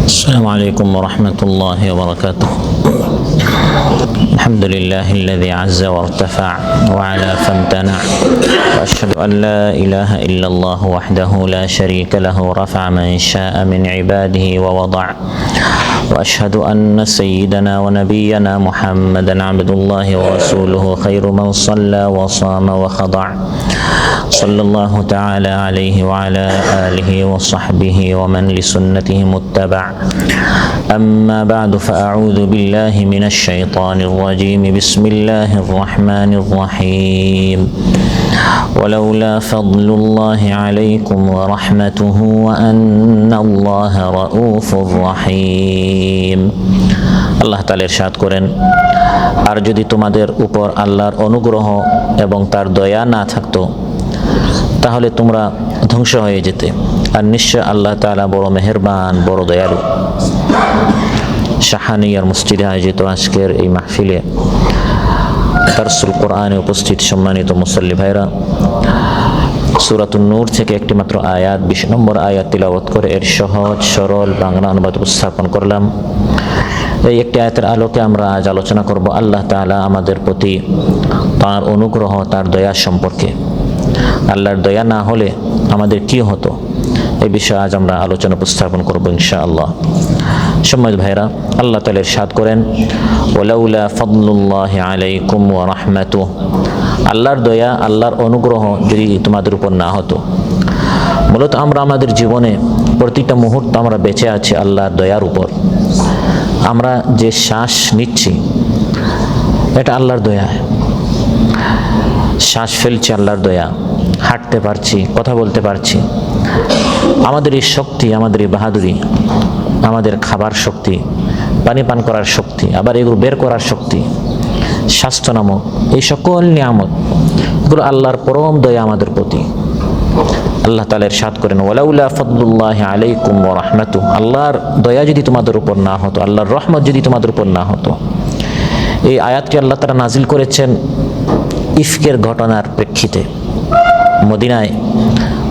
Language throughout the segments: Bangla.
السلام عليكم ورحمة الله وبركاته. الحمد لله الذي عز وارتفع وعلا فامتنع، وأشهد أن لا إله إلا الله وحده لا شريك له رفع من شاء من عباده ووضع، وأشهد أن سيدنا ونبينا محمدا عبد الله ورسوله خير من صلى وصام وخضع، صلى الله تعالى عليه وعلى آله وصحبه ومن لسنته متبع. أما بعد، فأعوذ بالله من الشيطان الرجيم. بسم الله الرحمن الرحيم. ولولا فضل الله عليكم ورحمته وأن الله رؤوف رحيم। আল্লাহ তাআলা ইরশাদ করেন, আর যদি তোমাদের উপর আল্লাহর অনুগ্রহ এবং তার দয়া না থাকতো তাহলে তোমরা ধ্বংস হয়ে যেতে, আর নিশ্চয় আল্লাহ তাআলা বড় মেহেরবান, বড় দয়ালু। শাহানিয়ার মসজিদে আয়োজিত আজকের এই মাহফিলে দারসুল কোরআনে উপস্থিত সম্মানিত মুসল্লি ভাইরা, সূরাতুন নূর থেকে একটি মাত্র আয়াত 20 নম্বর আয়াত তিলাওয়াত করে এর সহজ সরল বাংলা অনুবাদ উপস্থাপন করলাম। এই একটি আয়াতের আলোকে আমরা আজ আলোচনা করব আল্লাহ তাআলা আমাদের প্রতি তার অনুগ্রহ, তার দয়া সম্পর্কে। আল্লাহর দয়া না হলে আমাদের কি হতো, এই বিষয়ে আজ আমরা আলোচনা উপস্থাপন করব ইনশাআল্লাহ। সম্মানিত ভাইরা, আল্লাহ তাআলা ইরশাদ করেন, ওয়ালাউলা ফাদলুল্লাহি আলাইকুম ওয়া রাহমাতুহু। আল্লাহর দয়া, আল্লাহর অনুগ্রহ যদি তোমাদের উপর না হতো। মূলত আমরা আমাদের জীবনে প্রতিটা মুহূর্ত আমরা বেঁচে আছি আল্লাহর দয়ার উপর। আমরা যে শ্বাস নিচ্ছি এটা আল্লাহর দয়া, শ্বাস ফেলছি আল্লাহর দয়া, হাঁটতে পারছি, কথা বলতে পারছি। আমাদের এই শক্তি, আমাদের এই বাহাদুরি, আমাদের খাবার শক্তি, পানি পান করার শক্তি, আবার এগুলো বের করার শক্তি, স্বাস্থ্য নামক এই সকল নিয়ামত, এগুলো আল্লাহর পরম দয়া আমাদের প্রতি। আল্লাহ তাআলা ইরশাদ করেন, ওয়ালাউলা ফাদলুল্লাহি আলাইকুম ওয়া রাহমাতুহু। আল্লাহর দয়া যদি তোমাদের উপর না হতো, আল্লাহর রহমত যদি তোমাদের উপর না হতো। এই আয়াতটি আল্লাহ তাআলা নাজিল করেছেন ইফকের ঘটনার প্রেক্ষিতে। মদিনায়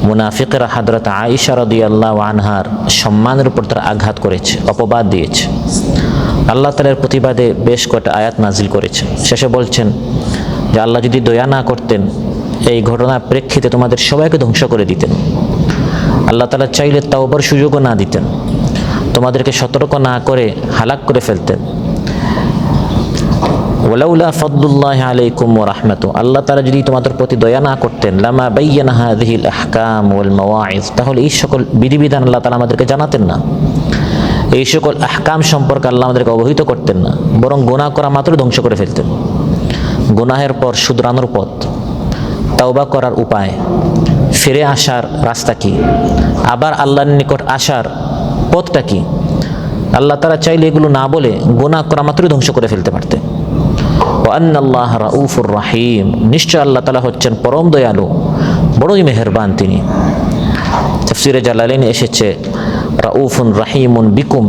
মুনাফিকরা হযরত আয়েশা রাদিয়াল্লাহু আনহার সম্মানের উপর তারা আঘাত করেছে, অপবাদ দিয়েছে। আল্লাহ তাআলার প্রতিবাদে বেশ কয়েকটা আয়াত নাজিল করেছেন। শেষে বলছেন যে আল্লাহ যদি দয়া না করতেন এই ঘটনার প্রেক্ষিতে তোমাদের সবাইকে ধ্বংস করে দিতেন। আল্লাহ তাআলা চাইলে তাওবার সুযোগও না দিতেন, তোমাদেরকে সতর্ক না করে হালাক করে ফেলতেন। ওয়ালাউলা ফাদলুল্লাহি আলাইকুম ওয়া রাহমাতুহু। আল্লাহ তাআলা যদি তোমাদের প্রতি দয়া না করতেন, লামা বায়্যানা হাযিহিল আহকাম ওয়াল মাওয়াইজ, তাহলে এই সকল বিধিবিধান আল্লাহ তাআলা আমাদেরকে জানাতেন না, এই সকল আহকাম সম্পর্কে আল্লাহ আমাদেরকে অবহিত করতেন না, বরং গুনাহ করা মাত্র ধ্বংস করে ফেলতেন। গুনাহের পর শুধরানোর পথ, তাওবা করার উপায়, ফিরে আসার রাস্তা কি, আবার আল্লাহর নিকট আসার পথটা কি, আল্লাহ তাআলা চাইলে এগুলো না বলে গুনাহ করা মাত্রই ধ্বংস করে ফেলতে পারতেন। ওয়া আন্নাল্লাহা রাউফুর রাহিম। নিশ্চয় আল্লাহ তাআলা হচ্ছেন পরম দয়ালু, বড়ই মেহেরবান তিনি। তাফসীরে জালালাইনে এসেছে রাউফুন রাহিমুন বিকুম,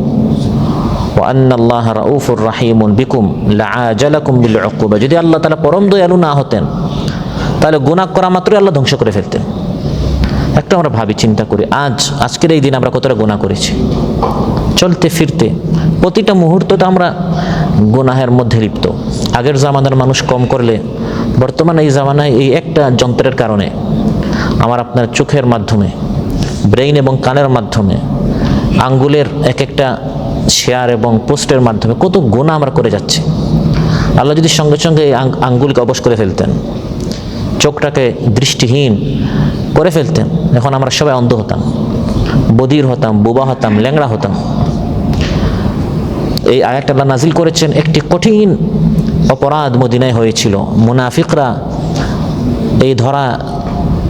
ওয়া আন্নাল্লাহা রাউফুর রাহিমুন বিকুম লাআজালাকুম বিল উকুবা। যদি আল্লাহ তাআলা পরম দয়ালু না হতেন তাহলে গুনাহ করা মাত্রই আল্লাহ ধ্বংস করে ফেলতেন। একটা আমরা ভাবি, চিন্তা করি, আজকের এই দিন আমরা কতটা গুনাহ করেছি। চলতে ফিরতে প্রতিটা মুহূর্ততে আমরা গুনাহের মধ্যে লিপ্ত। আগের জামানার মানুষ কম করলে বর্তমানে এই জামানায় এই একটা যন্ত্রের কারণে আমার আপনার চোখের মাধ্যমে, ব্রেইন এবং কানের মাধ্যমে, আঙ্গুলের এক একটা শেয়ার এবং পোস্টের মাধ্যমে কত গুনাহ আমরা করে যাচ্ছি। আল্লাহ যদি সঙ্গে সঙ্গে এই আঙ্গুলকে অবশ করে ফেলতেন, চোখটাকে দৃষ্টিহীন করে ফেলতেন, এখন আমরা সবাই অন্ধ হতাম, বধির হতাম, বোবা হতাম, ল্যাংড়া হতাম। এই আয়াতটা আল্লাহ নাজিল করেছেন, একটি কঠিন অপরাধ মদিনায় হয়েছিল। মুনাফিকরা এই ধরা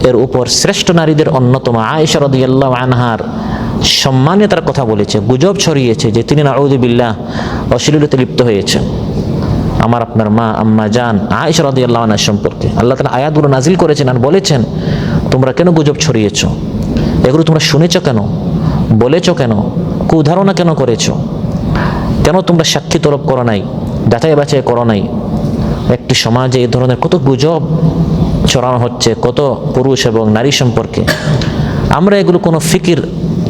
এর উপর শ্রেষ্ঠ নারীদের অন্যতম আয়েশা রাদিয়াল্লাহু আনহার সম্মানে তার কথা বলেছে, গুজব ছড়িয়েছে যে তিনি নাউযুবিল্লাহ অশ্লীলতায় লিপ্ত হয়েছেন। আমার আপনার মা আম্মা জান আয়েশা রাদিয়াল্লাহু আনহা সম্পর্কে আল্লাহ তাআলা আয়াতগুলো নাজিল করেছেন আর বলেছেন, তোমরা কেন গুজব ছড়িয়েছো, এগুলো তোমরা শুনেছো কেন, বলেছো কেন, কুধারণা কেন করেছো, কেন তোমরা সাক্ষী তলব করো নাই, যাচাই বাছাই করো নাই। একটি সমাজে এই ধরনের কত গুজব ছড়ানো হচ্ছে, কত পুরুষ এবং নারী সম্পর্কে। আমরা এগুলো কোনো ফিকির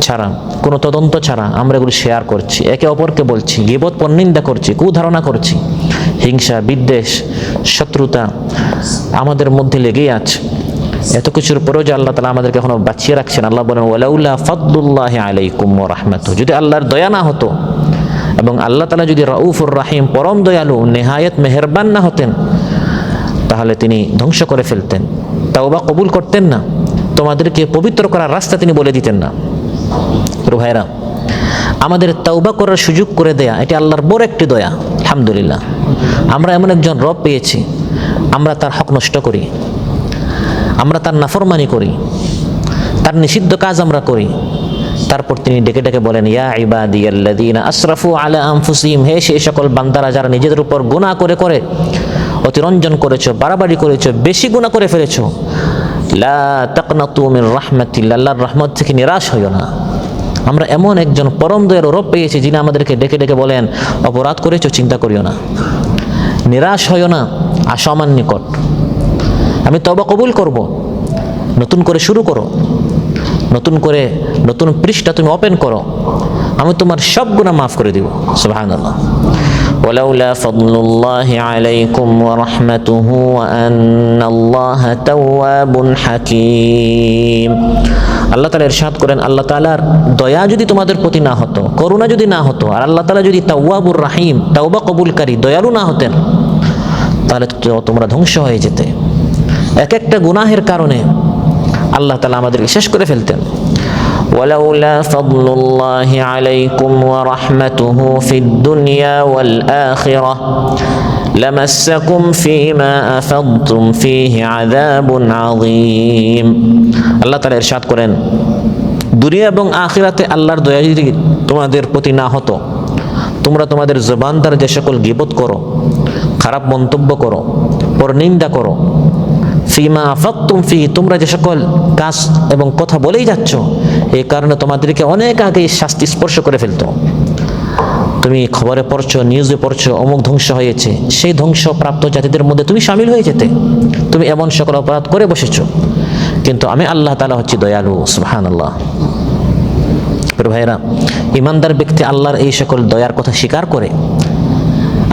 ছাড়া, কোনো তদন্ত ছাড়া আমরা এগুলো শেয়ার করছি, একে অপরকে বলছি, গীবত পরনিন্দা করছি, কুধারণা করছি, হিংসা, বিদ্বেষ, শত্রুতা আমাদের মধ্যে লেগেই আছে। এত কিছুর পরেও যে আল্লাহ তাআলা আমাদেরকে এখনো বাঁচিয়ে রাখছেন। আল্লাহ বলেন ওয়ালাউলা ফাদলুল্লাহি আলাইকুম ওয়া রাহমাতুহু, যদি আল্লাহর দয়া না হতো এবং আল্লাহ তাআলা যদি রাউফুর রাহিম, পরম দয়ালু, নেহায়েত মেহেরবান না হতেন, তাহলে তিনি ধ্বংস করে ফেলতেন, তাওবা কবুল করতেন না, তোমাদেরকে পবিত্র করার রাস্তা তিনি বলে দিতেন না। ভাইরা, আমাদের তাওবা করার সুযোগ করে দেয়া এটি আল্লাহর বড় একটি দয়া। আলহামদুলিল্লাহ, আমরা এমন একজন রব পেয়েছি, আমরা তার হক নষ্ট করি, আমরা তার নাফরমানি করি, তার নিষিদ্ধ কাজ আমরা করি। তারপর তিনি ডেকে ডেকে বলেন ইয়া ইবাদিয়াল্লাযীনা আসরাফু আলা আনফুসিহিম, হে সেই সকল বান্দারা যারা নিজেদের উপর গুনাহ করে করে অতিরঞ্জন করেছো, বাড়াবাড়ি করেছো, বেশি গুনাহ করে ফেলেছো, লা তাকনাতু মির রাহমাতিল্লাহ, আল্লাহর রহমত থেকে নিরাশ হইও না। আমরা এমন একজন পরম দয়ালু রব পেয়েছি যিনি আমাদেরকে ডেকে ডেকে বলেন অপরাধ করেছো, চিন্তা করিও না, নিরাশ হইও না, আসো আমার নিকট, আমি তওবা কবুল করব, নতুন করে শুরু করো, নতুন করে নতুন পৃষ্ঠা তুমি ওপেন করো, আমি তোমার সব গুনাহ মাফ করে দিব। সুবহানাল্লাহ। ওয়ালাউলা ফাদলুল্লাহি আলাইকুম ওয়া রাহমাতুহু ওয়া আন্নাল্লাহা তাওয়াবুন হাকীম। আল্লাহ তাআলা ইরশাদ করেন, আল্লাহ তাআলার দয়া যদি তোমাদের প্রতি না হতো, করুণা যদি না হতো, আর আল্লাহ তাআলা যদি তাওয়াবুর রাহিম, তাওবা কবুলকারী, দয়ালু না হতেন, তাহলে তোমরা ধ্বংস হয়ে যেতে। এক একটা গুনাহের কারণে আল্লাহ তাআলা আমাদেরকে শেষ করে ফেলতেন। ওয়ালাউলা ফাদলুল্লাহি আলাইকুম ওয়া রাহমাতুহু ফিদ দুনিয়া ওয়াল আখিরাহ লামাসসাকুম ফীমা আফাদতুম ফীহি আযাবুন আযীম। আল্লাহ তাআলা ইরশাদ করেন, দুনিয়া এবং আখিরাতে আল্লাহর দয়া যদি তোমাদের প্রতি না হতো, তোমরা তোমাদের জবান দ্বারা যে সকল গীবত করো, খারাপ মন্তব্য করো, পরনিন্দা করো, ফিমা আফাদতুম ফি, তোমরা যে সকল কাজ এবং কথা বলেই যাচ্ছ, এই কারণে তোমাদেরকে অনেক আগে শাস্তি স্পর্শ করে ফেলতো। তুমি খবরে পড়ছো, নিউজে পড়ছো, অমুক ধ্বংস হয়েছে, সেই ধ্বংসপ্রাপ্ত জাতিদের মধ্যে তুমি শামিল হয়ে যেতে, তুমি এমন সকল অপরাধ করে বসেছো। কিন্তু আমি আল্লাহ তাআলা হচ্ছি দয়ালু। সুবহানাল্লাহ। ভাইরা, ইমানদার ব্যক্তি আল্লাহর এই সকল দয়ার কথা স্বীকার করে।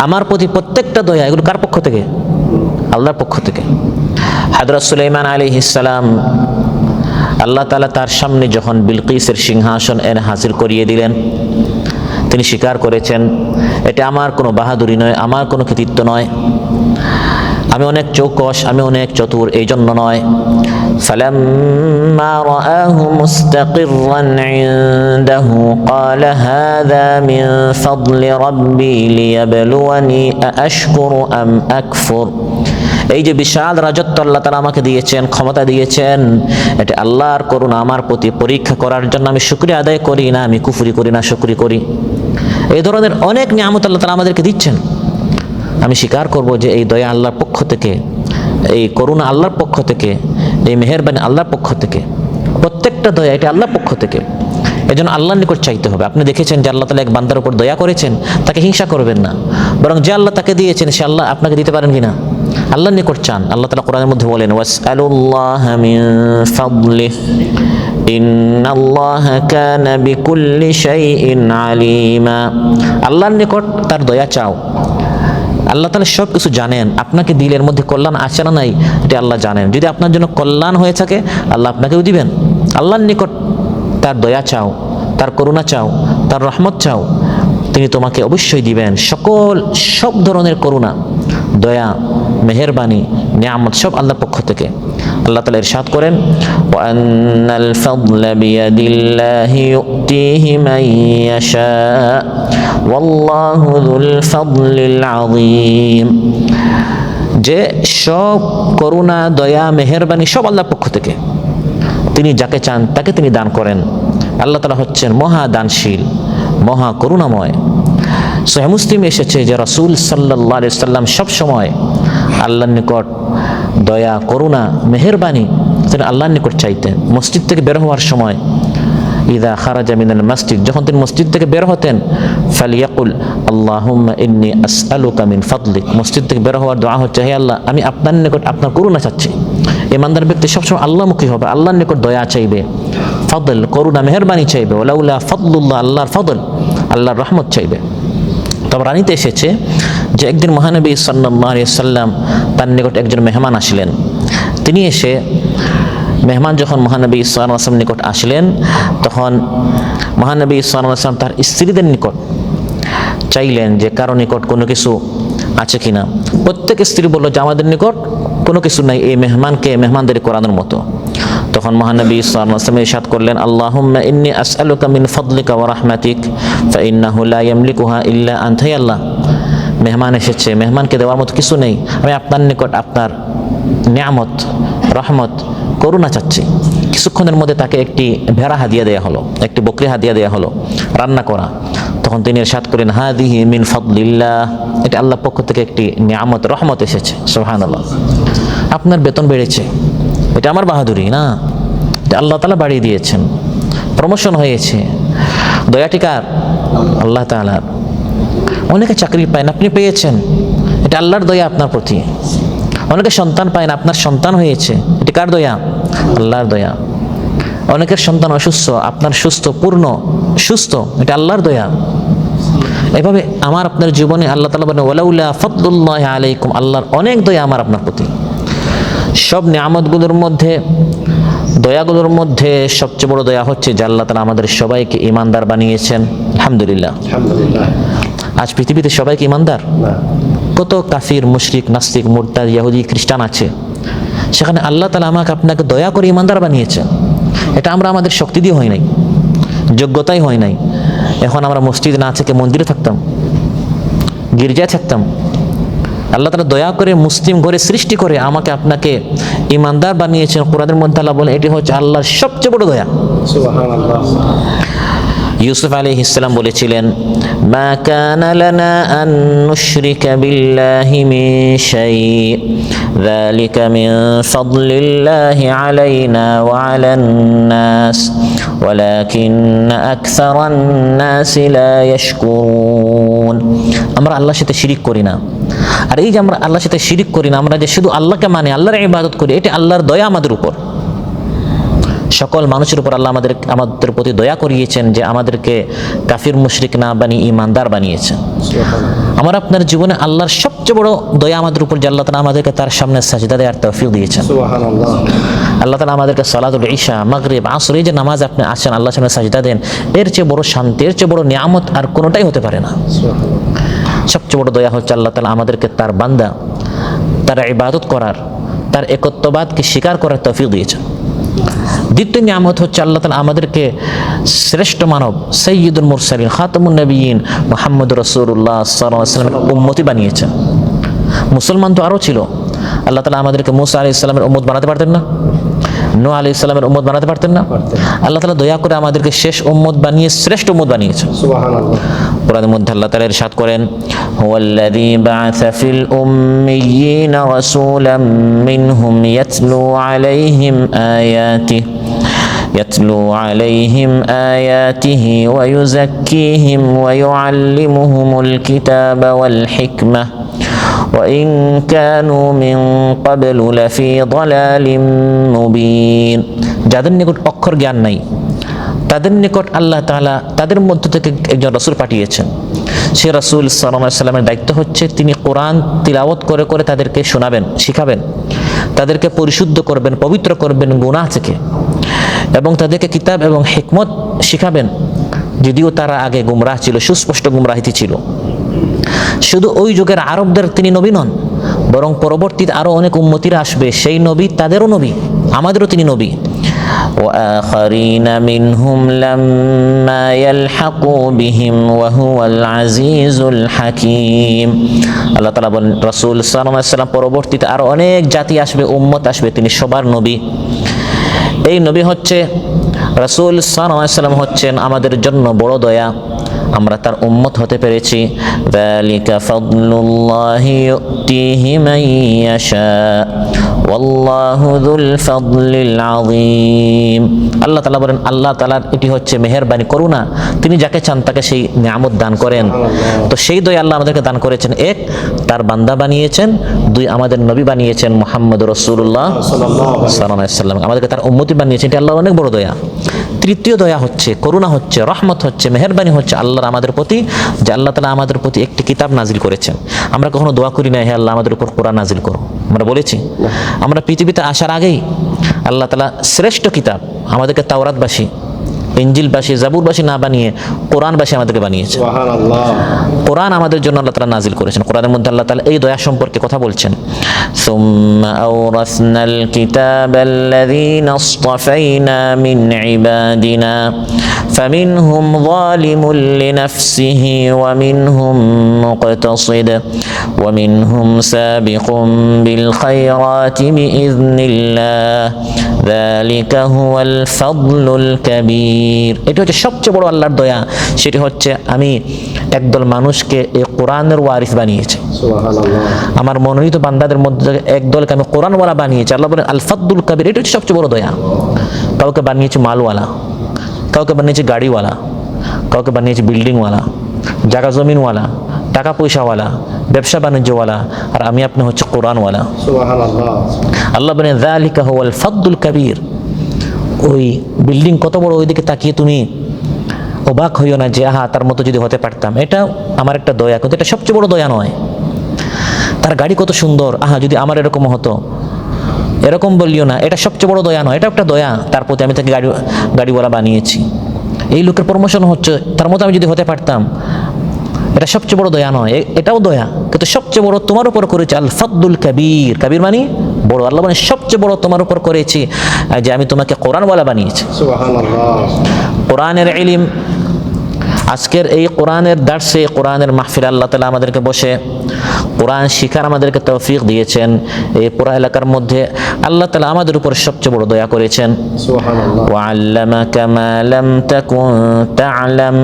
আমার প্রতি প্রত্যেকটা দয়া, এগুলো কার পক্ষ থেকে? আল্লাহর পক্ষ থেকে। হযরত সুলাইমান আলাইহিস সালাম, আল্লাহ তাআলা তার সামনে যখন বিলকিসের সিংহাসন এনে হাজির করিয়ে দিলেন, তিনি স্বীকার করেছেন এটা আমার কোনো বাহাদুরি নয়, আমার কোনো কৃতিত্ব নয়, আমি অনেক চৌকস, আমি অনেক চতুর, এই জন্য নয়। ফালাম্মা রাআহু মুস্তাকিররান ইনদাহু ক্বালা হাযা মিন ফাদলি রাব্বি লিয়াবলুয়ানি আশকুরু আম আকফুর। এই যে বিশাল রাজত্ব আল্লাহ তাআলা আমাকে দিয়েছেন, ক্ষমতা দিয়েছেন, এটা আল্লাহর করুণা আমার প্রতি, পরীক্ষা করার জন্য আমি শুকরিয়া আদায় করি না, আমি কুফরি করি না, শুকরি করি। এই ধরনের অনেক নিয়ামত আল্লাহ তাআলা আমাদেরকে দিচ্ছেন। আমি স্বীকার করব যে এই দয়া আল্লাহর পক্ষ থেকে, এই করুণা আল্লাহর পক্ষ থেকে, এই মেহেরবানি আল্লাহর পক্ষ থেকে, প্রত্যেকটা দয়া এটা আল্লাহর পক্ষ থেকে। এজন্য আল্লাহর নিকট চাইতে হবে। আপনি দেখেছেন যে আল্লাহ তাআলা এক বান্দার উপর দয়া করেছেন, তাকে হিংসা করবেন না, বরং যে আল্লাহ তাকে দিয়েছেন সে আল্লাহ আপনাকে দিতে পারেন কিনা আল্লাহর নিকট চান। আল্লাহ তাআলা কোরআনের মধ্যে বলেন ওয়াসআলুল্লাহা মিন ফাদলিহি ইন্নাল্লাহা কানা বিকুল্লি শাইইন আলিমা। আল্লাহর নিকট তার দয়া চাও। আল্লাহ তাআলা সব কিছু জানেন, আপনাকে দিলের মধ্যে কল্যাণ আছে না নাই এটা আল্লাহ জানেন। যদি আপনার জন্য কল্যাণ হয়ে থাকে আল্লাহ আপনাকেও দিবেন। আল্লাহর নিকট তার দয়া চাও, তার করুণা চাও, তার রহমত চাও, তিনি তোমাকে অবশ্যই দিবেন। সব ধরনের করুণা, দয়া, মেহেরবানি, নিয়ামত সব আল্লাহর পক্ষ থেকে। আল্লাহ তাআলা ইরশাদ করেন ওয়া আন্নাল ফাদলা বিয়াদিল্লাহি ইউতিহি মান ইয়াশা ওয়াল্লাহু যুল ফাদলিল আযীম। যে সব করুণা, দয়া, মেহেরবানি সব আল্লাহর পক্ষ থেকে, তিনি যাকে চান তাকে তিনি দান করেন। আল্লাহ তাআলা হচ্ছেন মহা দানশীল, মহা করুণাময়। সহিহ মুসলিমে এসেছে যে রাসূল সাল্লাল্লাহু আলাইহি ওয়াসাল্লাম সব সময় আল্লাহর নিকট দয়া, করুণা, মেহেরবানি তিনি আল্লাহর নিকট চাইতেন। মসজিদ থেকে বের হওয়ার সময় ইযা খারাজা মিনাল মসজিদ, যখন তিনি মসজিদ থেকে বের হতেন, ফালিয়াকুল আল্লাহুম্মা ইন্নী আসআলুকা মিন ফাদলিক। মসজিদ থেকে বের হওয়ার দোয়া হচ্ছে, হে আল্লাহ আমি আপনার নিকট আপনার করুণা চাচ্ছি। ইমানদার ব্যক্তি সবসময় আল্লাহমুখী হবে, আল্লাহর নিকট দয়া চাইবে, ফদল, করুণা মেহেরবানি চাইবে। ওয়ালাউলা ফদলুল্লাহ, আল্লাহর ফদল, আল্লাহর রহমত চাইবে। তাবরানীতে এসেছে যে একদিন মহানবী সাল্লাল্লাহু আলাইহি সাল্লাম তার নিকট একজন মেহমান আসলেন। তিনি এসে মেহমান যখন মহানবী সাল্লাল্লাহু আলাইহি ওয়াসাল্লাম নিকট আসলেন, তখন মহানবী সাল্লাল্লাহু আলাইহি ওয়াসাল্লাম তার স্ত্রীদের নিকট চাইলেন যে কারো নিকট কোনো কিছু আছে কিনা। প্রত্যেক স্ত্রী বলল যে আমাদের নিকট কোনো কিছু নাই এই মেহমানদের করানোর মতো। তখন মহানবী সাল্লাল্লাহু আলাইহি ওয়াসাল্লাম ইরশাদ করলেন, আল্লাহুম্মা ইন্নী আসআলুকা মিন ফাদলিকা ওয়া রাহমাতিক ফাইন্নাহু লা ইয়ামলিকুহা ইল্লা আনতা। হে আল্লাহ, মেহমান এসেছে, মেহমানকে দেওয়ার মতো কিছু নেই, আমি আপনার নিকট আপনার নিয়ামত, রহমত, করুণা চাচ্ছি। কিছুক্ষণের মধ্যে তাকে একটি ভেড়া হাদিয়া দেয়া হলো, একটি বকরি হাদিয়া দেয়া হলো রান্না করা। তখন তিনি ইরশাদ করেন, হাদিহি মিন ফাদলিল্লাহ, এটা আল্লাহর পক্ষ থেকে একটি নিয়ামত, রহমত এসেছে। সুবহানাল্লাহ। আপনার বেতন বেড়েছে, এটা আমার বাহাদুরি না, এটা আল্লাহ তাআলা বাড়িয়ে দিয়েছেন। প্রমোশন হয়েছে, দয়াটি কার? আল্লাহ তাআলার। অনেকে চাকরি পায় না, আপনি পেয়েছেন, এটা আল্লাহর দয়া আপনার প্রতি। অনেকে সন্তান পায় না, আপনার সন্তান হয়েছে, এটা কার দয়া? আল্লাহর দয়া। অনেকের সন্তান অসুস্থ, আপনার সুস্থ, পূর্ণ সুস্থ, এটা আল্লাহর দয়া। এভাবে আমার আপনার জীবনে আল্লাহ তাআলা বলেন, ওয়ালাউলা ফাদলুল্লাহি আলাইকুম, আল্লাহর অনেক দয়া আমার আপনার প্রতি। সব নিয়ামতগুলোর মধ্যে, দয়াগুলোর মধ্যে সবচেয়ে বড় দয়া হচ্ছে যে আল্লাহ তাআলা আমাদের সবাইকে ঈমানদার বানিয়েছেন। আলহামদুলিল্লাহ। আজ পৃথিবীতে সবাইকে ঈমানদার? কত কাফির, মুশরিক, নাস্তিক, মুরতাদ, ইহুদি, খ্রিস্টান আছে, সেখানে আল্লাহ তাআলা আমাকে আপনাকে দয়া করে ঈমানদার বানিয়েছেন। এটা আমরা আমাদের শক্তি দিয়ে হয় নাই, যোগ্যতাই হয় নাই। এখন আমরা মসজিদ না থেকে মন্দিরে থাকতাম, গির্জায় থাকতাম। আল্লাহ তাআলা দয়া করে মুসলিম ঘরে সৃষ্টি করে আমাকে আপনাকে ঈমানদার বানিয়েছেন। কোরআনের মধ্যে আল্লাহ বলেন এটি হচ্ছে আল্লাহর সবচেয়ে বড় দয়া। সুবহানাল্লাহ। ইউসুফ আলাইহিস সালাম বলেছিলেন, মা কানা লানা আন নুশরিকা বিল্লাহি মিন শাই, যালিকা মিন ফাদলিল্লাহি আলাইনা ওয়া আলান নাস ওয়ালাকিন্না আকসারান নাসি লা ইয়াশকুরুন। আমরা আল্লাহর সাথে শিরিক করি না। আর এই যে আমরা আল্লাহর সাথে শিরিক করি না, আমরা যে শুধু আল্লাহকে মানি, আল্লাহর ইবাদত করি, এটা আল্লাহর দয়া আমাদের উপর। সকল মানুষের উপর আল্লাহ আমাদের প্রতি দয়া করিয়েছেন যে আমাদেরকে কাফির মুশরিক না বানিয়ে ঈমানদার বানিয়েছেন। আমার আপনার জীবনে আল্লাহর সবচেয়ে বড় দয়া আমাদের উপর যে আল্লাহ তাআলা আমাদেরকে তার সামনে সাজদা দেওয়ার তৌফিক দিয়েছেন। সুবহানাল্লাহ। আল্লাহ তাআলা আমাদেরকে সালাতুল ইশা, মাগরিব, আসর, এই যে নামাজ আপনি আসেন আল্লাহর সামনে সাজদা দেন, এর চেয়ে বড় শান্তি, এর চেয়ে বড় নিয়ামত আর কোনোটাই হতে পারে না। সবচেয়ে বড় দয়া হচ্ছে আল্লাহ তাআলা আমাদেরকে তার বান্দা, তার ইবাদত করার, তার একত্ববাদকে স্বীকার করার তৌফিক দিয়েছেন। দ্বিতীয় নিয়ামত হচ্ছে আল্লাহ তাআলা আমাদেরকে শ্রেষ্ঠ মানব, সাইয়্যিদুল মুরসালিন, খাতামুন নবিয়্যিন মুহাম্মদুর রাসূলুল্লাহ সাল্লাল্লাহু আলাইহি ওয়াসাল্লামের উম্মতি বানিয়েছেন। মুসলমান তো আরও ছিল, আল্লাহ তাআলা আমাদেরকে মুসা আলাইহিস সালামের উম্মত বানাতে পারতেন না? নূহ আলাইহিস সালামের উম্মত বানাতে পারতেন না? আল্লাহ তাআলা দয়া করে আমাদেরকে শেষ উম্মত বানিয়ে শ্রেষ্ঠ উম্মত বানিয়েছেন। সুবহানাল্লাহ। কোরআনের মধ্যে আল্লাহ তাআলা ইরশাদ করেন, হুয়াল্লাযী বা'আসা ফিল উম্মিয়্যিনা রাসূলাম মিনহুম ইয়াতলু আলাইহিম আয়াতিহি ওয়া ইউযাক্কিহিম ওয়া ইউআল্লিমুহুমুল কিতাবা ওয়াল হিকমাহ ওয়া ইন কানু মিন ক্বাবলু লাফি যালালিম মুবিন। যাদের নিকট অক্ষর জ্ঞান নাই, তাদের নিকট আল্লাহ তাআলা তাদের মধ্য থেকে একজন রাসূল পাঠিয়েছেন। সে রাসূল সাল্লাল্লাহু আলাইহি ওয়াসাল্লামের দায়িত্ব হচ্ছে তিনি কোরআন তিলাওয়াত করে করে তাদেরকে শোনাবেন, শিখাবেন, তাদেরকে পরিশুদ্ধ করবেন, পবিত্র করবেন গুনাহ থেকে, এবং তাদেরকে কিতাব এবং হিকমত শিখাবেন। যদিও তারা আগে গুমরাহ ছিল, সুস্পষ্ট গুমরাহিতে ছিল। শুধু ওই যুগের আরবদের তিনি নবী নন, বরং পরবর্তীতে আরো অনেক উম্মতিরা আসবে, সেই নবী তাদেরও নবী, আমাদেরও তিনি নবী। وآخرين منهم لما يلحقوا بهم وهو العزيز الحكيم। আল্লাহ তাআলা বলেন রাসূল সাল্লাল্লাহু আলাইহি ওয়াসাল্লাম পরবর্তীতে আরো অনেক জাতি আসবে, উম্মত আসবে, তিনি সবার নবী। এই নবী হচ্ছে রাসূল সাল্লাল্লাহু আলাইহি ওয়াসাল্লাম হচ্ছেন আমাদের জন্য বড় দয়া, আমরা তার উম্মত হতে পেরেছি। যালিকা ফাদলুল্লাহি ইউতিহি মান ইয়াশা ওয়াল্লাহু যুল ফাদলিল আযীম। আল্লাহ তাআলা বলেন আল্লাহ তাআলার এটি হচ্ছে মেহেরবানি, করুণা, তিনি যাকে চান তাকে সেই নিয়ামত দান করেন। তো সেই দয়া আল্লাহ আমাদেরকে দান করেছেন। এক, তার বান্দা বানিয়েছেন। দুই, আমাদের নবী বানিয়েছেন মুহাম্মদ রাসূলুল্লাহ সাল্লাল্লাহু আলাইহি ওয়াসাল্লাম, আমাদেরকে তার উম্মতি বানিয়েছেন। এটা আল্লাহর অনেক বড় দয়া। তৃতীয় দয়া হচ্ছে, করুণা হচ্ছে, রহমত হচ্ছে, মেহেরবানি হচ্ছে আল্লাহর আমাদের প্রতি, যে আল্লাহ তাআলা আমাদের প্রতি একটি কিতাব নাজিল করেছেন। আমরা কখনো দোয়া করি না, হে আল্লাহ আমাদের উপর কোরআন নাজিল করো, আমরা বলেছি? আমরা পৃথিবীতে আসার আগেই আল্লাহ তাআলা শ্রেষ্ঠ কিতাব আমাদেরকে তাওরাতবাসী, ইঞ্জিলবাসী, জাবুরবাসী না বানিয়ে কোরআনবাসী আমাদেরকে বানিয়েছে। কোরআন আমাদের জন্য আল্লাহ তাআলা নাজিল করেছেন। কোরআনের মধ্যে আল্লাহ তাআলা এই দয়া সম্পর্কে কথা বলছেন, সুম্মা আওরাসনাল কিতাবাল্লাযীনা ইসতাফাইনা মিন ইবাদিনা ফামিনহুম যালিমুল লিনাফসিহি ওয়া মিনহুম মুকতাসিদ ওয়া মিনহুম সাবিকুম বিল খায়রাতি বিইذনিল্লাহ যালিকা হুয়াল ফাদলুল কাবীর। এটা হচ্ছে সবচেয়ে বড় আল্লাহর দয়া। সেটি হচ্ছে আমি একদল মানুষকে এই কোরআনের ওয়ারিস বানিয়েছি, আমার মনোনীত বান্দাদের মধ্যে একদলকে আমি কোরআনওয়ালা বানিয়েছি। আল্লাহ বলেন আল ফাদলুল কাবীর, এটা হচ্ছে সবচেয়ে বড় দয়া। কাউকে বানিয়েছি মালওয়ালা, কাউকে বানিয়েছি গাড়িওয়ালা, কাউকে বানিয়েছি বিল্ডিংওয়ালা, জায়গা জমিনওয়ালা, টাকা পয়সাওয়ালা, ব্যবসা বাণিজ্যওয়ালা, আর আমি আপনি হচ্ছে কোরআনওয়ালা। আল্লাহ বলেন যালিকা হুয়াল ফাদলুল কাবীর। ওই বিল্ডিং কত বড়, ওইদিকে তাকিয়ে তুমি অবাক হইও না যে আহা তার মতো যদি হতে পারতাম। এটা আমার একটা দয়া, কিন্তু এটা সবচেয়ে বড় দয়া নয়। তার গাড়ি কত সুন্দর, আহা যদি আমার এরকম হতো, এরকম বলিও না, এটা সবচেয়ে বড় দয়া নয়। এটা একটা দয়া, তার প্রতি আমি তাকে গাড়িওয়ালা বানিয়েছি। এই লোকের প্রমোশন হচ্ছে, তার মতো আমি যদি হতে পারতাম, এটা সবচেয়ে বড় দয়া নয়, এটাও দয়া, কিন্তু সবচেয়ে বড় তোমার উপর করেছে আল ফাদলুল কাবীর। কাবীর মানে বড়। আল্লাহ মানে সবচেয়ে বড় তোমার উপর করেছি যে আমি তোমাকে কোরআনওয়ালা বানিয়েছি। সুবহানাল্লাহ। কোরআনের ইলম, আজকের এই কোরআনের দার্সে, কোরআনের মাহফিলে আল্লাহ তাআলা আমাদেরকে বসে কোরআন শিখার আমাদেরকে তৌফিক দিয়েছেন। এই পুরো এলাকার মধ্যে আল্লাহ তাআলা আমাদের উপর সবচেয়ে বড় দয়া করেছেন। সুবহানাল্লাহ। ওয়া আল্লামাকা মা লাম তাকুন তা'লাম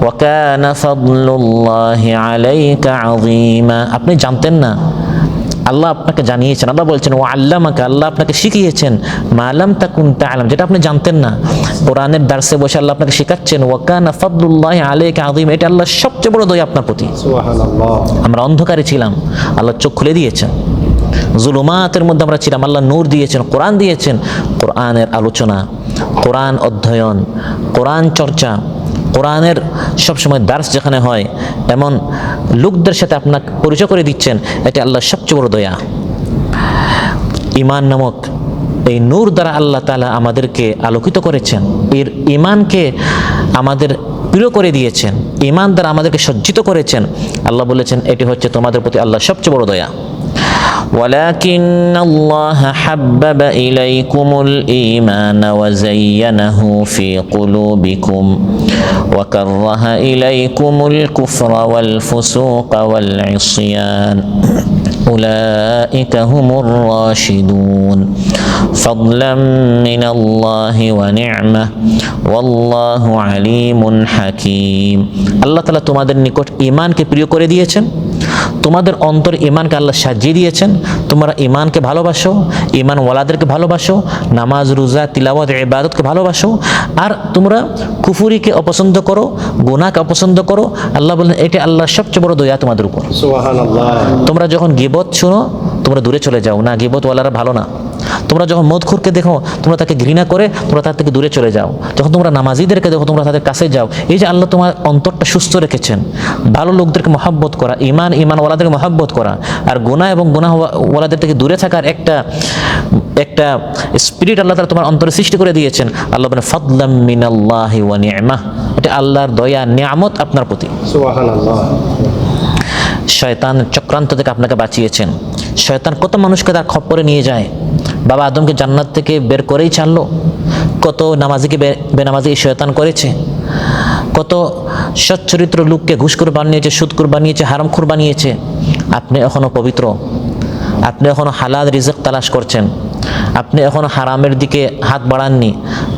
ওয়া কানা ফাদলুল্লাহি আলাইকা আযীমা। আপনি জানতেন না, আল্লাহ আপনাকে জানিয়েছেন। আল্লাহ বলছেন ওয়া আল্লামাকা, আল্লাহ আপনাকে শিখিয়েছেন মা লাম তাকুন তা'লাম, যেটা আপনি জানতেন না। কোরআনের দার্সে বসে আল্লাহ আপনাকে শেখাচ্ছেন ওয়া কানা ফাদলুল্লাহি আলাইকা আযীম। এটা আল্লাহর সবচেয়ে বড় দয়া আপনার প্রতি। সুবহানাল্লাহ। আমরা অন্ধকারে ছিলাম, আল্লাহ চোখ খুলে দিয়েছেন। জুলুমাতের মধ্যে আমরা ছিলাম, আল্লাহ নূর দিয়েছেন, কোরআন দিয়েছেন। কোরআনের আলোচনা, কোরআন অধ্যয়ন, কোরআন চর্চা, কোরআনের সবসময় দার্স যেখানে হয়, এমন লোকদের সাথে আপনাকে পরিচয় করে দিচ্ছেন, এটা আল্লাহর সবচেয়ে বড় দয়া। ঈমান নামক এই নূর দ্বারা আল্লাহ তাআলা আমাদেরকে আলোকিত করেছেন, এর ঈমানকে আমাদের প্রিয় করে দিয়েছেন, ঈমান দ্বারা আমাদেরকে সজ্জিত করেছেন। আল্লাহ বলেছেন এটি হচ্ছে তোমাদের প্রতি আল্লাহর সবচেয়ে বড় দয়া। ولكن الله حبب إليكم الإيمان وزينه في قلوبكم وكره إليكم الكفر والفسوق والعصيان أولئك هم الراشدون فضلا من الله ونعمة والله عليم حكيم। আল্লাহ তাআলা তোমাদের নিকট ঈমানকে প্রিয় করে দিয়েছেন, তোমাদের অন্তর ঈমানকে আল্লাহ সাজিয়ে দিয়েছেন। তোমরা ঈমানকে ভালোবাসো, ঈমান ওয়ালাদেরকে ভালোবাসো, নামাজ রোজা তিলাওয়াত ইবাদতকে ভালোবাসো, আর তোমরা কুফরিকে অপছন্দ করো, গুনাহকে অপছন্দ করো। আল্লাহ বলেন এটা আল্লাহর সবচেয়ে বড় দয়া তোমাদের উপর। সুবহানাল্লাহ। তোমরা যখন গীবত শুনো তোমরা দূরে চলে যাও, না গীবত ওয়ালারা ভালো না। তোমরা যখন মদখোরকে দেখো তোমরা তাকে ঘৃণা করে তোমরা তার থেকে দূরে চলে যাও। যখন তোমরা নামাজিদেরকে দেখো তোমরা তাদের কাছে যাও। এই যে আল্লাহ তোমার অন্তরটা সুস্থ রেখেছেন, ভালো লোকদেরকে মহব্বত করা, ঈমান ওয়ালাদেরকে মহব্বত করা, আর গুনাহ এবং গুনাহ ওয়ালাদের থেকে দূরে থাকার একটা স্পিরিট আল্লাহ তাআলা তোমার অন্তরে সৃষ্টি করে দিয়েছেন। আল্লাহ বলেন ফাদলাম মিনাল্লাহি ওয়া নি'মাহ, এটা আল্লাহর দয়া নিয়ামত আপনার প্রতি। সুবহানাল্লাহ। শয়তানের চক্রান্ত থেকে আপনাকে বাঁচিয়েছেন। শয়তান কত মানুষকে তার খপ্পরে নিয়ে যায়। বাবা আদমকে জান্নাত থেকে বের করেই ছাড়লো, কত নামাজিকে বেনামাজি শয়তান করেছে, কত সচ্চরিত্র লোককে ঘুষখোর বানিয়েছে, সুদখোর বানিয়েছে, হারামখোর বানিয়েছে। আপনি এখনো পবিত্র, আপনি এখনো হালাল রিজক তালাশ করছেন, আপনি এখনো হারামের দিকে হাত বাড়াননি,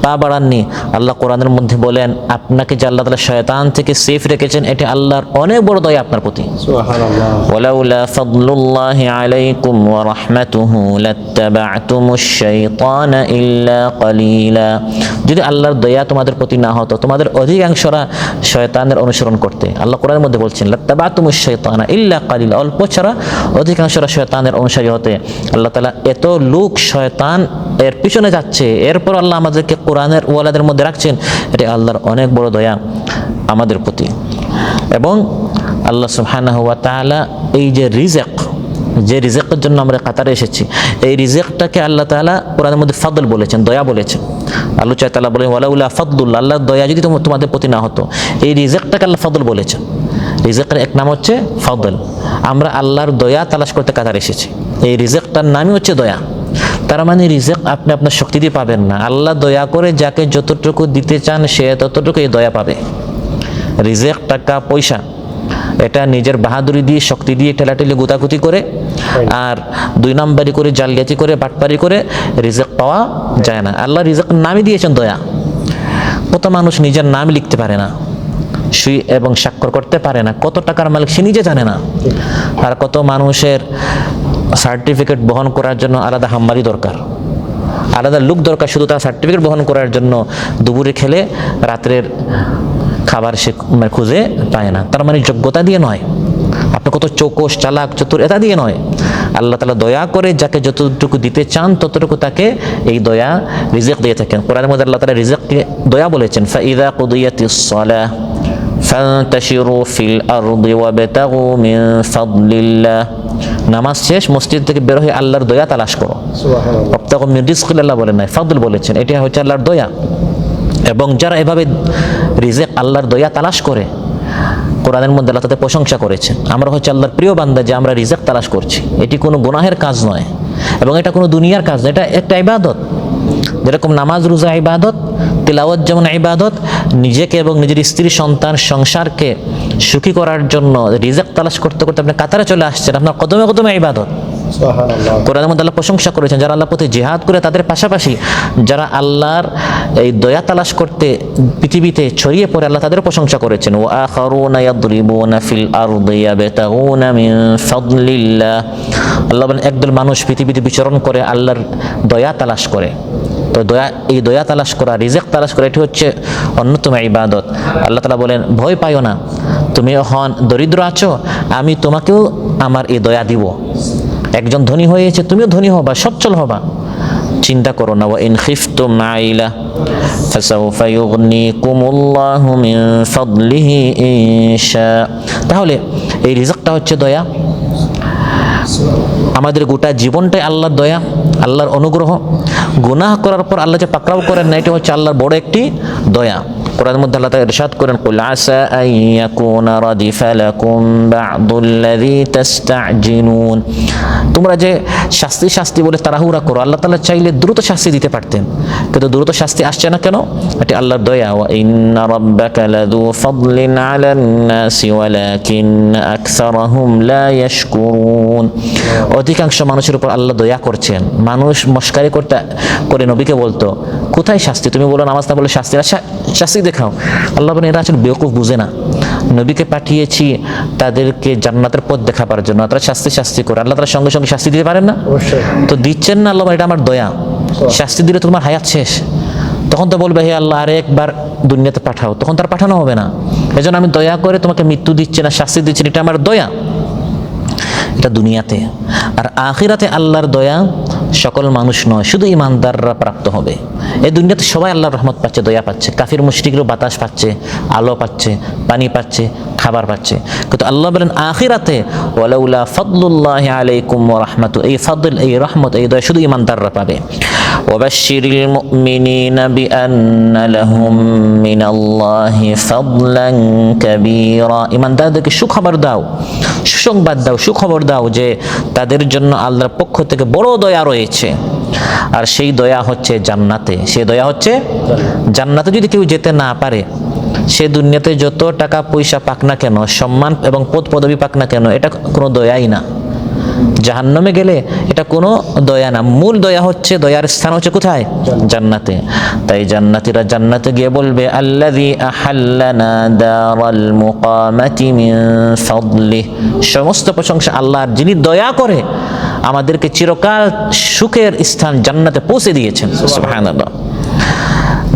পা বাড়াননি। আল্লাহ কোরআনের মধ্যে বলেন আপনাকে যে আল্লাহ তাআলা শয়তান থেকে সেফ রেখেছেন, এটা আল্লাহর অনেক বড় দয়া আপনার প্রতি। সুবহানাল্লাহ। ওয়ালাউলা ফাদলুল্লাহি আলাইকুম ওয়া রাহমাতুহু লাত্তাবা'তুমুশ শাইতানা ইল্লা কালিলা। যদি আল্লাহর দয়া তোমাদের প্রতি না হতো তোমাদের অধিকাংশরা শয়তানের অনুসরণ করতে। আল্লাহ কোরআনের মধ্যে বলছেন লাত্তাবা'তুমুশ শাইতানা ইল্লা কালিলা, অল্প ছাড়া অধিকাংশরা শয়তানের অনুসরণ অনুসারী হতে। আল্লাহ তাআলা এত লোক শয়তান এর পিছনে যাচ্ছে, এরপর আল্লাহ আমাদেরকে কোরআনের ওয়ালাদের মধ্যে রাখছেন, এটা আল্লাহর অনেক বড় দয়া আমাদের প্রতি। এবং আল্লাহ সুবহানাহু ওয়া তাআলা এই যে রিজক, যে রিজেকের জন্য আমরা কাতারে এসেছি, এই রিজেকটাকে আল্লাহ তাআলা কোরআনের মধ্যে ফাদল বলেছেন, দয়া বলেছেন। আল্লাহ তাআলা বলেন ওয়ালাউলা ফাদলুল্লাহ, আল্লাহর দয়া যদি তোমাদের প্রতি না হতো। এই রিজেকটাকে আল্লাহ ফাদল বলেছেন। রিজেকের এক নাম হচ্ছে ফাদল। আমরা আল্লাহর দয়া তালাশ করতে কাতারে এসেছি। এই রিজেকটার নামই হচ্ছে দয়া। তার মানে রিজেক আপনি আপনার শক্তি দিয়ে পাবেন না। আল্লাহ দয়া করে যাকে যতটুকু দিতে চান সে ততটুকু এই দয়া পাবে। রিজেক, টাকা, পয়সা, এটা নিজের বাহাদুরি দিয়ে, শক্তি দিয়ে ঠেলাঠেলি গুতাগুতি করে আর 2 নাম্বারি করে, জালিয়াতি করে, বাটপারি করে রিজেক পাওয়া যায় না। আল্লাহ রিজেকের নামই দিয়েছেন দয়া। কত মানুষ নিজের নাম লিখতে পারে না, সই এবং স্বাক্ষর করতে পারে না, কত টাকার মালিক সে নিজে জানে না। আর কত মানুষের সার্টিফিকেট বহন করার জন্য আলাদা হাম্মারি দরকার, আলাদা লোক দরকার শুধু তার সার্টিফিকেট বহন করার জন্য। দুপুরে খেলে রাত্রের খাবার সে খুঁজে পায় না। তার মানে যোগ্যতা দিয়ে নয়, আপনি কত চৌকস, চালাক, চতুর, এটা দিয়ে নয়। আল্লাহ তাআলা দয়া করে যাকে যতটুকু দিতে চান ততটুকু তাকে এই দয়া রিজেক দিয়ে থাকেন। কোরআনের মধ্যে আল্লাহ তাআলা রিজেককে দয়া বলেছেন, ফাইযা কুদিয়াতিস সালাহ ফান্তাশিরু ফিল আরদি ওয়াবতাগু মিন ফাদলিল্লাহ। নামাজ শেষ মসজিদ থেকে বের হয়ে আল্লাহর দয়া তালাশ করো। সুবহানাল্লাহ। ওয়াবতাগু মিন রিজকিল্লাহ বলেন নাই, ফাদল বলেছেন। এটা হচ্ছে আল্লাহর দয়া। এবং যারা এভাবে রিজেক, আল্লাহর দয়া তালাশ করে, কোরআনের মধ্যে আল্লাহ তাদের প্রশংসা করেছেন। আমরা হচ্ছে আল্লাহর প্রিয় বান্দা যে আমরা রিজেক তালাশ করছি। এটি কোনো গুনাহের কাজ নয় এবং এটা কোনো দুনিয়ার কাজ নয়, এটা একটা ইবাদত। যেরকম নামাজ, রোজা ইবাদত, তিলাওয়াত যেমন ইবাদত, নিজেকে এবং নিজের স্ত্রী, সন্তান, সংসারকে সুখী করার জন্য রিজেক তালাশ করতে করতে আপনি কাতারে চলে আসছেন, আপনার কদমে কদমে ইবাদত। কোরআনের মধ্যে আল্লাহ প্রশংসা করেছেন যারা আল্লাহর পথে জিহাদ করে, তাদের পাশাপাশি যারা আল্লাহর এই দয়া তালাশ করতে পৃথিবীতে ছড়িয়ে পড়ে, আল্লাহ তাদের প্রশংসা করেছেন। ওয়া আখারুনা ইয়াদরিবুনা ফিল আরদি ইয়াবতাগুনা মিন ফাদলিল্লাহ। আল্লাহ বলেন একদল মানুষ পৃথিবীতে বিচরণ করে আল্লাহর দয়া তালাশ করে। তো দয়া, এই দয়া তালাশ করা, রিজেক তালাশ করা, এটি হচ্ছে অন্যতম ইবাদত। আল্লাহ তাআলা বলেন ভয় পাইও না, তুমি এখন দরিদ্র আছো, আমি তোমাকেও আমার এই দয়া দিব। একজন ধনী হয়েছে, তুমিও ধনী হবা, সচ্ছল হবা, চিন্তা করো না। ওয়া ইন খিফতুম আইলা ফাসাউফা ইউগনিকুমুল্লাহু মিন ফাদলিহি ইনশা। তাহলে এই রিজকটা হচ্ছে দয়া। আমাদের গোটা জীবনটাই আল্লাহর দয়া, আল্লাহর অনুগ্রহ। গুনাহ করার পর আল্লাহ যে পাকড়াও করেন না, এটা হচ্ছে আল্লাহর বড় একটি দয়া। কোরআনের মধ্যে আল্লাহ তাআলা ইরশাদ করেন, কুল আসা আন ইয়াকুনা রাদিফা লাকুম বা'দুল্লাযী তাস্তা'জিনুন। তোমরা যে শাস্তি শাস্তি বলে তাড়াহুড়া করো, আল্লাহ তাআলা চাইলে দ্রুত শাস্তি দিতে পারতেন, কিন্তু দ্রুত শাস্তি আসছে না কেন? এটি আল্লাহর দয়া। ওয়া ইন্না রাব্বাকা লাযু ফাদলিন আলান নাসি ওয়ালাকিন্না আকসারাহুম লা ইয়াশকুরুন। অধিকাংশ মানুষের উপর আল্লাহ দয়া করছেন। মানুষ মস্কারি করে নবীকে বলতো, কোথায় শাস্তি? তুমি বলো নামাজ না বলে শাস্তি, শাস্তি দেখাও। আল্লাহ বলেন এরা আসলে বেওকুফ, বুঝে না। নবীকে পাঠিয়েছি তাদেরকে জান্নাতের পথ দেখাবার জন্য, তারা শাস্তি করে। আল্লাহ তারা সঙ্গে সঙ্গে শাস্তি দিতে পারেন না? তো দিচ্ছেন না। আল্লাহ এটা আমার দয়া, শাস্তি দিলে তোমার হায়াত শেষ। তখন তো বলবে হে আল্লাহ আরে একবার দুনিয়াতে পাঠাও, তখন তার পাঠানো হবে না। এজন্য আমি দয়া করে তোমাকে মৃত্যু দিচ্ছি না, শাস্তি দিচ্ছি না, এটা আমার দয়া। এটা দুনিয়াতে। আর আখিরাতে আল্লাহর দয়া সকল মানুষ নয়, শুধু ইমানদাররা প্রাপ্ত হবে। এই দুনিয়াতে সবাই আল্লাহর রহমত পাচ্ছে, দয়া পাচ্ছে। কাফির মুশরিকরাও বাতাস পাচ্ছে, আলো পাচ্ছে, পানি পাচ্ছে, খাবার পাচ্ছে। কিন্তু আল্লাহ বলেন আখিরাতে ওয়ালাউলা ফাদলুল্লাহি আলাইকুম ওয়া রাহমাতু, এই ফাদল, এই রহমত, এই দয়া শুধু ইমানদাররা পাবে। ওয়াবাশশিরিল মুমিনিনা বিআন্না লাহুম মিনাল্লাহি ফাদলান কাবীরা। ইমানদারদেরকে সুখবর দাও, সুসংবাদ দাও, সুখবর দাও যে তাদের জন্য আল্লাহর পক্ষ থেকে বড় দয়া রয়েছে। আর সেই দয়া হচ্ছে জান্নাতে। সেই দয়া হচ্ছে জান্নাতে। যদি কেউ যেতে না পারে, সে দুনিয়াতে যত টাকা পয়সা পাক না কেন, সম্মান এবং পদ পদবি পাক না কেন, এটা কোনো দয়াই না। জাহান্নামে গেলে এটা কোনো দয়া না। মূল দয়া হচ্ছে, দয়ার স্থান হচ্ছে কোথায়? জান্নাতে। তাই জান্নাতীরা জান্নাতে গিয়ে বলবে আল্লাযী আহাল্লানা দারাল মুকামাতি মিন ফাদলিহি। সমস্ত প্রশংসা আল্লাহর, যিনি দয়া করে আমাদেরকে চিরকাল সুখের স্থান জান্নাতে পৌঁছে দিয়েছেন। সুবহানাল্লাহ।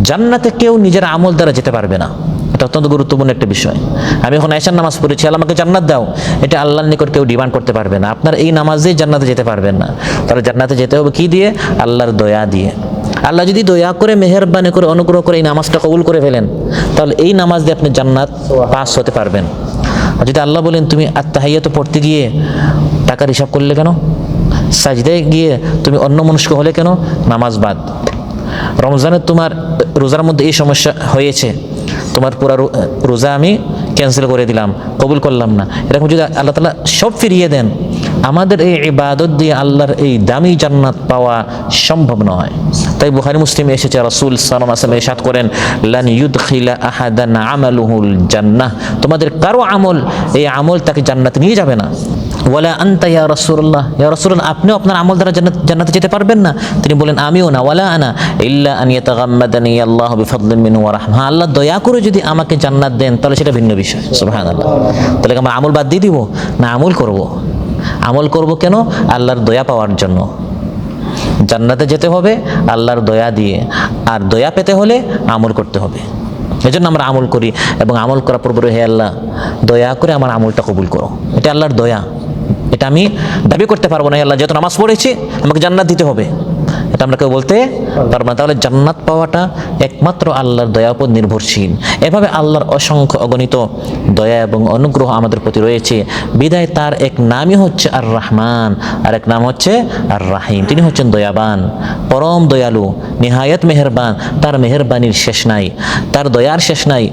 জান্নাতে কেউ নিজের আমল দ্বারা যেতে পারবে না। এটা অত্যন্ত গুরুত্বপূর্ণ একটা বিষয়। আমি এখন এশার নামাজ পড়েছি, আল্লাহ আমাকে জান্নাত দাও, এটা আল্লাহর নিকট কেউ ডিমান্ড করতে পারবে না। আপনার এই নামাজেই জান্নাতে যেতে পারবেন না। তাহলে জান্নাতে যেতে হবে কি দিয়ে? আল্লাহর দয়া দিয়ে। আল্লাহ যদি দয়া করে, মেহেরবানি করে, অনুগ্রহ করে এই নামাজটা কবুল করে ফেলেন, তাহলে এই নামাজ দিয়ে আপনি জান্নাত পাস হতে পারবেন। আর যদি আল্লাহ বলেন তুমি আত্তাহিয়াত পড়তে গিয়ে টাকার হিসাব করলে কেন, সাজদায় গিয়ে তুমি অন্যমনস্ক হলে কেন, নামাজ বাদ। রমজানের তোমার রোজার মধ্যে এই সমস্যা হয়েছে, তোমার পুরো রোজা আমি ক্যান্সেল করে দিলাম, কবুল করলাম না, এরকম যদি আল্লাহ তাআলা সব ফিরিয়ে দেন, আমাদের এই ইবাদত দিয়ে আল্লাহর এই দামি জান্নাত পাওয়া সম্ভব নয়। তাই বুখারী মুসলিমে এসেছে, রাসূল সাল্লাল্লাহু আলাইহি ওয়াসাল্লাম ইরশাদ করেন, লান ইউদখিলা আহাদান আমালুহুল জান্নাহ, তোমাদের কারো আমল, এই আমল তাকে জান্নাতে নিয়ে যাবে না। ওয়ালা আনতা ইয়া রাসূলুল্লাহ, ইয়া রাসূলুল্লাহ, আপনিও আপনার আমল দ্বারা জান্নাতে যেতে পারবেন না? তিনি বলেন আমিও না। ওয়ালা আনা ইল্লা আন ইয়াতাগাম্মাদানি আল্লাহু বিফাদলিন মিনহু ওয়া রাহমাহ, আল্লাহ দয়া করে যদি আমাকে জান্নাত দেন তাহলে সেটা ভিন্ন বিষয়। সুবহানাল্লাহ। তাহলে আমরা আমল বাদ দিয়ে দিব না, আমল করব। আমল করব কেন? আল্লাহর দয়া পাওয়ার জন্য। জান্নাতে যেতে হবে আল্লাহর দয়া দিয়ে, আর দয়া পেতে হলে আমল করতে হবে। এজন্য আমরা আমল করি, এবং আমল করার পর বলি, হে আল্লাহ দয়া করে আমার আমলটা কবুল করো। এটা আল্লাহর দয়া, এটা আমি দাবি করতে পারবো না আল্লাহ যেহেতু নামাজ পড়েছি আমাকে জান্নাত দিতে হবে, এটা আমরা কেউ বলতে পারবো না। তাহলে জান্নাত পাওয়াটা একমাত্র আল্লাহর দয়ার উপর নির্ভরশীল। এভাবে আল্লাহর অসংখ্য অগণিত দয়া এবং অনুগ্রহ আমাদের প্রতি রয়েছে। বিদায় তার এক নামই হচ্ছে আর রহমান, আর এক নাম হচ্ছে আর রাহিম। তিনি হচ্ছেন দয়াবান, পরম দয়ালু, নিহায়াত মেহেরবান। তার মেহেরবানির শেষ নাই, তার দয়ার শেষ নাই।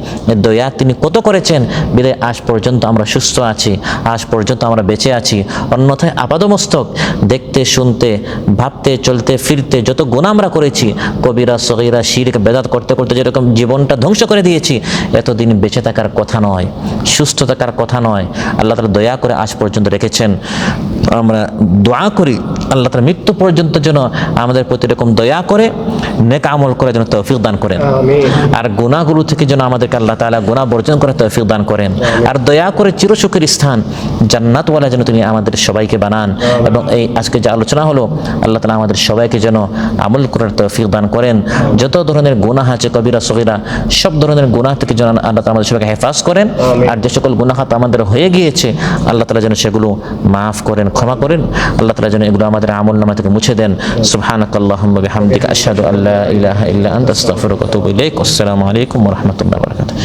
দয়া তিনি কত করেছেন, বিদায় আজ পর্যন্ত আমরা সুস্থ আছি, আজ পর্যন্ত আমরা বেঁচে আছি। অন্যথায় আপাদমস্তক দেখতে, শুনতে, ভাবতে, চলতে, ফিরতে যত গুনাহ আমরা করেছি, কবিরা সগীরা শিরক বেদাত করতে করতে যেরকম জীবনটা ধ্বংস করে দিয়েছি, এতদিন বেঁচে থাকার কথা নয়, সুস্থ থাকার কথা নয়। আল্লাহ তাআলা দয়া করে আজ পর্যন্ত রেখেছেন। আমরা দোয়া করি আল্লাহ তাআলা মৃত্যু পর্যন্ত যেন আমাদের প্রতি এরকম দয়া করে নেক আমল করার জন্য তৌফিক দান করেন, আর গুনাহগুলো থেকে যেন আমাদেরকে আল্লাহ তাআলা গুনাহ বর্জন করার তৌফিক দান করেন, আর দয়া করে চিরসুখের স্থান জান্নাতওয়ালা যেন তিনি আমাদের সবাইকে বানান। এবং এই আজকে যে আলোচনা হলো, আল্লাহ তাআলা আমাদের সবাইকে যেন আমল করার তৌফিক দান করেন। যত ধরনের গুনাহ আছে, কবিরা সগীরা, সব ধরনের গুনাহ থেকে যেন আল্লাহ তাআলা আমাদের সবাইকে হেফাজ করেন। আর যে সকল গুনাহ আমাদের হয়ে গিয়েছে আল্লাহ তাআলা যেন সেগুলো মাফ করেন, ক্ষমা করেন। আল্লাহ তাআলা যেন এগুলো আমাদের আমলনামা থেকে মুছে দেন। সুবহানাকাল্লাহুম্মা বিহামদিকা আশহাদু আল্লা ইলাহা ইল্লা আনতা আস্তাগফিরুকা ওয়া আতুবু ইলাইক। আসসালামু আলাইকুম ওয়া রাহমাতুল্লাহি ওয়া বারাকাতুহু।